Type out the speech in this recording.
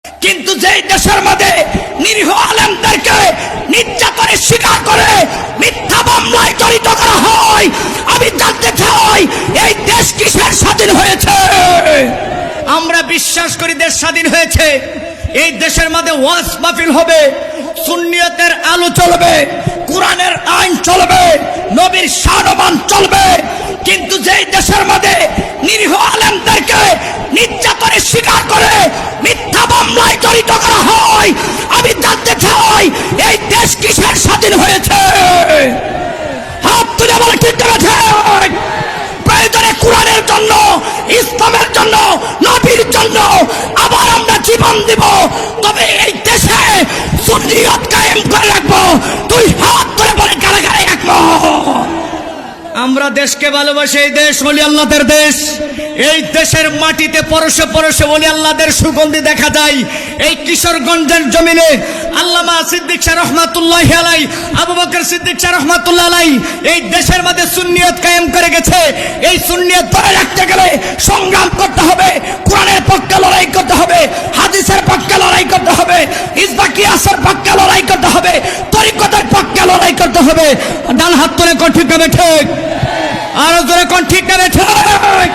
কিন্তু যেই দেশের মধ্যে নিরীহ আলেমদেরকে নির্যাতনের শিকার করে মিথ্যা মামলায় জড়িত করা হয়, আমি জানতে চাই এই দেশ কিসের স্বাধীন হয়েছে? আমরা বিশ্বাস করি দেশ স্বাধীন হয়েছে। এই দেশের মধ্যে ওয়াজ মাহফিল হবে, সুন্নিয়তের আলো চলবে, কোরআনের আইন চলবে, নবীর শান চলবে। কিন্তু যেই দেশের মধ্যে নিরীহ আলেমদেরকে নির্যাতনের শিকার করে মিথ্যা মামলায় জড়িত করা হয়, আমি জানতে চাই এই দেশ কিসের স্বাধীন হয়েছে? হাত তুলে বলে ঠিক করেছে। প্রয়োজনে কোরআনের জন্য, ইসলামের জন্য, নবীর জন্য আবার আমরা জীবন দিব, তবে এই দেশে সুন্নিয়ত কায়েম করে রাখবো। তুই হাত তুলে বলে কারাগারে রাখবো। আমরা দেশকে ভালোবাসি, এই দেশ ওলি আল্লাহদের দেশ। এই দেশের মাটিতে পরশে পরশে ওলি আল্লাহদের সুগন্ধি দেখা যায়। এই কিশোরগঞ্জের জমিনে আল্লামা সিদ্দিক শাহ রহমাতুল্লাহ আলাই, আবু বকর সিদ্দিক শাহ রহমাতুল্লাহ আলাই এই দেশের মধ্যে সুন্নিয়ত কায়েম করে গেছে। এই সুন্নিয়ত ধরে রাখতে গেলে সংগ্রাম করতে হবে, কোরআনের পক্ষে লড়াই করতে হবে, হাদিসের পক্ষে লড়াই করতে হবে, হিজবা কিয়াসের পক্ষে লড়াই করতে হবে, তরিকতের পক্ষে লড়াই করতে হবে। ডান হাত তুলে কোন ঠিক না ঠিক, আরো জোরে কোন ঠিক না ঠিক।